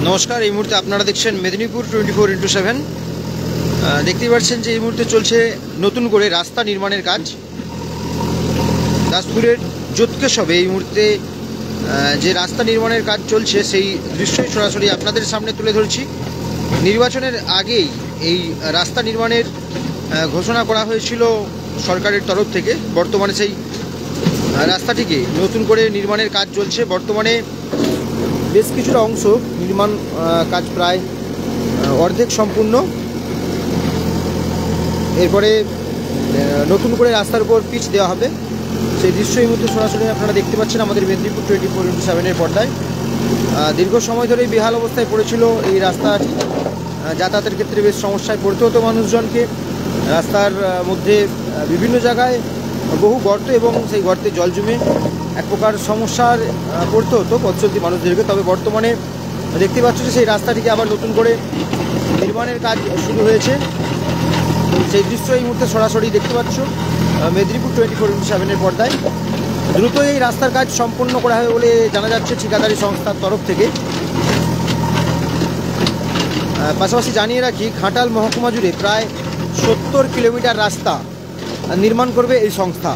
নমস্কার। এই মুহূর্তে আপনারা দেখছেন মেদিনীপুর 24x7। দেখতেই পাচ্ছেন যে এই মুহূর্তে চলছে নতুন করে রাস্তা নির্মাণের কাজ। দাসপুরের জোতকেশবে এই মুহূর্তে যে রাস্তা নির্মাণের কাজ চলছে সেই দৃশ্যই সরাসরি আপনাদের সামনে তুলে ধরছি। নির্বাচনের আগেই এই রাস্তা নির্মাণের ঘোষণা করা হয়েছিল সরকারের তরফ থেকে। বর্তমানে সেই রাস্তাটিকে নতুন করে নির্মাণের কাজ চলছে। বর্তমানে বেশ কিছুটা অংশ নির্মাণ কাজ প্রায় অর্ধেক সম্পূর্ণ। এরপরে নতুন করে রাস্তার উপর পিচ দেওয়া হবে। সেই দৃশ্য এই মুহূর্তে সরাসরি আপনারা দেখতে পাচ্ছেন আমাদের মেদিনীপুর 24x7-এর পর্দায়। দীর্ঘ সময় ধরেই বেহাল অবস্থায় পড়েছিল এই রাস্তাটি। যাতায়াতের ক্ষেত্রে বেশ সমস্যায় পড়তে হতো মানুষজনকে। রাস্তার মধ্যে বিভিন্ন জায়গায় বহু গর্ত এবং সেই গর্তে জল জমে এক প্রকার সমস্যার পড়তে হতো পথচলতি মানুষদেরকে। তবে বর্তমানে দেখতে পাচ্ছ যে সেই রাস্তাটিকে আবার নতুন করে নির্মাণের কাজ শুরু হয়েছে। সেই দৃশ্য এই মুহূর্তে সরাসরি দেখতে পাচ্ছ মেদিনীপুর 24x7-এর পর্দায়। দ্রুত এই রাস্তার কাজ সম্পন্ন করা হবে বলে জানা যাচ্ছে ঠিকাদারি সংস্থার তরফ থেকে। পাশাপাশি জানিয়ে রাখি, ঘাটাল মহকুমা জুড়ে প্রায় 70 কিলোমিটার রাস্তা নির্মাণ করবে এই সংস্থা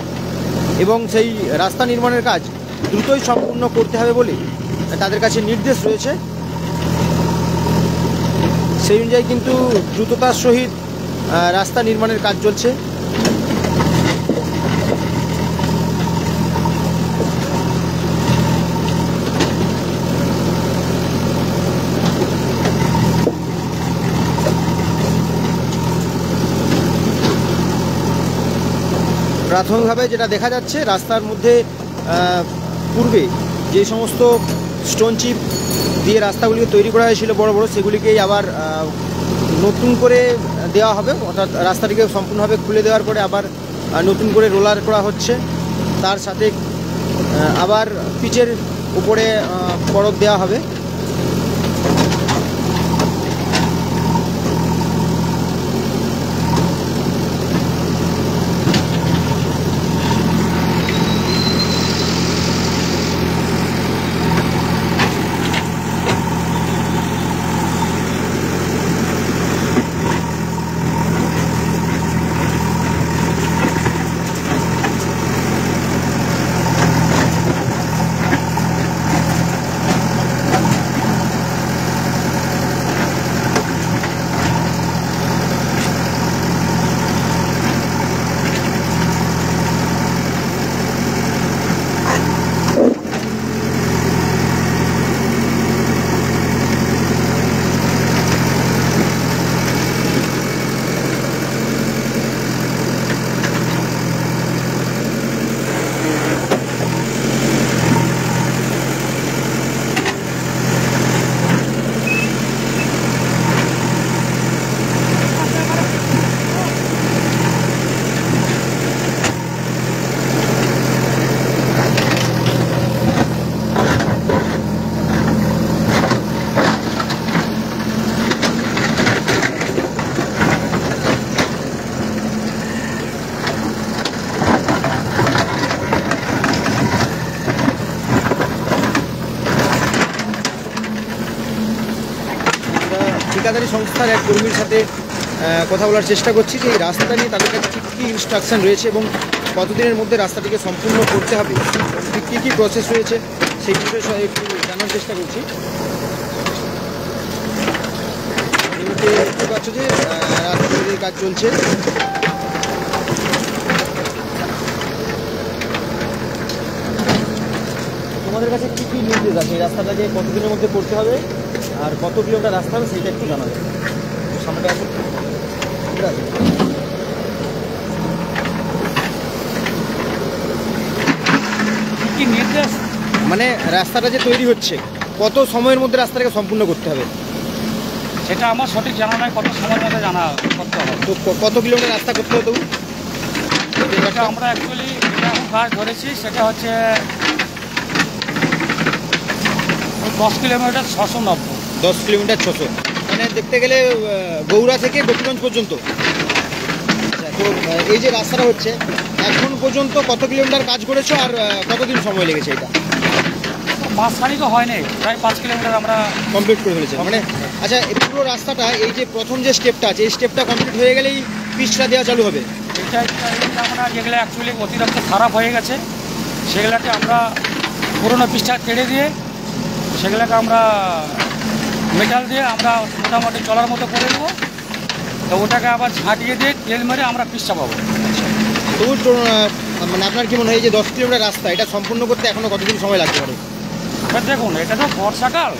এবং সেই রাস্তা নির্মাণের কাজ দ্রুতই সম্পূর্ণ করতে হবে বলে তাদের কাছে নির্দেশ রয়েছে। সেই অনুযায়ী কিন্তু দ্রুততার সহিত রাস্তা নির্মাণের কাজ চলছে। প্রাথমিকভাবে যেটা দেখা যাচ্ছে, রাস্তার মধ্যে পূর্বে যে সমস্ত স্টোন চিপ দিয়ে রাস্তাগুলিকে তৈরি করা হয়েছিল বড় বড়, সেগুলিকেই আবার নতুন করে দেওয়া হবে। অর্থাৎ রাস্তাটিকে সম্পূর্ণভাবে খুলে দেওয়ার পরে আবার নতুন করে রোলার করা হচ্ছে। তার সাথে আবার পিচের উপরে পরত দেওয়া হবে। ঠিকাদারি সংস্থার এক কর্মীর সাথে কথা বলার চেষ্টা করছি যে এই রাস্তা নিয়ে তাদের কাছে ঠিক কী ইনস্ট্রাকশান রয়েছে এবং কতদিনের মধ্যে রাস্তাটিকে সম্পূর্ণ করতে হবে, ঠিক কী কী প্রসেস রয়েছে সেই বিষয়ে একটু জানার চেষ্টা করছি। দেখতে পাচ্ছ যে রাস্তা তৈরির কাজ চলছে। তোমাদের কাছে কী কী নির্দেশ আছে এই রাস্তাটাকে কতদিনের মধ্যে করতে হবে আর কত কিলোমিটার রাস্তা হবে সেইটা একটু জানাবে। সামনে আসুন। ঠিক আছে, কী নির্দেশ মানে রাস্তাটা যে তৈরি হচ্ছে কত সময়ের মধ্যে রাস্তাটাকে সম্পূর্ণ করতে হবে সেটা আমার সঠিক জানা নয়। কত সময়ের মধ্যে জানা করতে হবে, তো কত কিলোমিটার রাস্তা করতে হবে তবু? এটা আমরা অ্যাকচুয়ালি এখন কাজ ধরেছি সেটা হচ্ছে 10 কিলোমিটার 690। 10 কিলোমিটার 600, মানে দেখতে গেলে গৌড়া থেকে গোপীগঞ্জ পর্যন্ত। তো এই যে রাস্তাটা হচ্ছে এখন পর্যন্ত কত কিলোমিটার কাজ করেছো আর কতদিন সময় লেগেছে এটা? মাঝখানিকও হয়নি, প্রায় 5 কিলোমিটার আমরা কমপ্লিট করে ফেলেছেন মানে। আচ্ছা, এই পুরো রাস্তাটা, এই যে প্রথম যে স্টেপটা আছে, এই স্টেপটা কমপ্লিট হয়ে গেলেই পিচটা দেওয়া চালু হবে? এটা আমরা যেগুলো অ্যাকচুয়ালি অতিরিক্ত খারাপ হয়ে গেছে সেগুলোকে আমরা পুরোনো পিচটা কেটে দিয়ে সেগুলোকে আমরা মেটাল দিয়ে আমরা মোটামুটি চলার মতো করে দেবো। তো ওটাকে আবার ঝাঁটিয়ে দিয়ে তেল মেরে আমরা পিচটা পাবো। তবু মানে আপনার কি মনে হয় এই যে 10 কিলোমিটার রাস্তা, এটা সম্পূর্ণ করতে এখনো কতদিন সময় লাগতে পারে? এবার দেখুন, এটা তো বর্ষাকাল,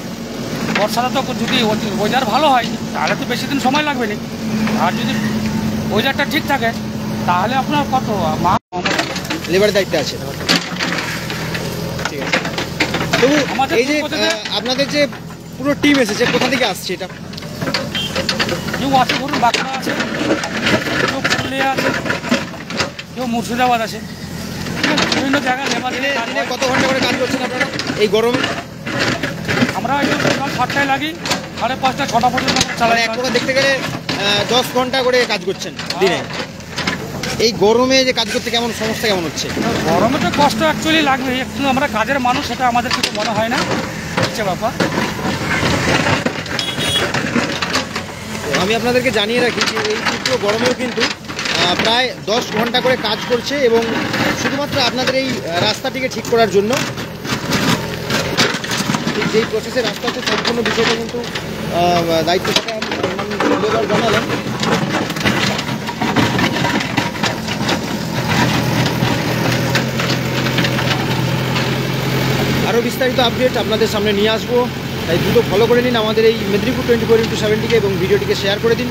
বর্ষাটা তো যদি ওয়েদার ভালো হয় তাহলে তো বেশি দিন সময় লাগবে না। আর যদি ওয়েদারটা ঠিক থাকে তাহলে আপনার কত লেবারের দায়িত্বে আছে। ঠিক আছে। তবু আমাদের এই যে আপনাদের যে পুরো টিম এসেছে, কোথা থেকে আসছে এটা? কেউ আছে ধরুন বাঁকুড়া আছে, কেউ পুরুলিয়া আছে, কেউ মুর্শিদাবাদ আছে, বিভিন্ন জায়গায় লেবার দিনে কত ঘন্টা করে কাজ করছেন আপনারা এই গরমে? আমরা একটু সকাল 7টায় লাগি, 5:30 6টা পর্যন্ত মানে চালাই। এক প্রকার দেখতে গেলে 10 ঘন্টা করে কাজ করছেন দিনে। এই গরমে যে কাজ করতে কেমন সমস্যা কেমন হচ্ছে? গরমে তো কষ্ট অ্যাকচুয়ালি লাগবে, একটু আমরা কাজের মানুষ, সেটা আমাদের কিছু মনে হয় না, হচ্ছে ব্যাপার। আমি আপনাদেরকে জানিয়ে রাখি যে এই তীব্র গরমেও কিন্তু প্রায় 10 ঘন্টা করে কাজ করছে, এবং শুধুমাত্র আপনাদের এই রাস্তাটিকে ঠিক করার জন্য। ঠিক যেই প্রসেসে রাস্তা হচ্ছে সম্পূর্ণ বিষয়টা কিন্তু দায়িত্ব থাকা লেবার জানালেন। আরও বিস্তারিত আপডেট আপনাদের সামনে নিয়ে আসবো, তাই দ্রুত ফলো করে নিন আমাদের এই মেদিনীপুর 24x7 এবং ভিডিওটিকে শেয়ার করে দিন।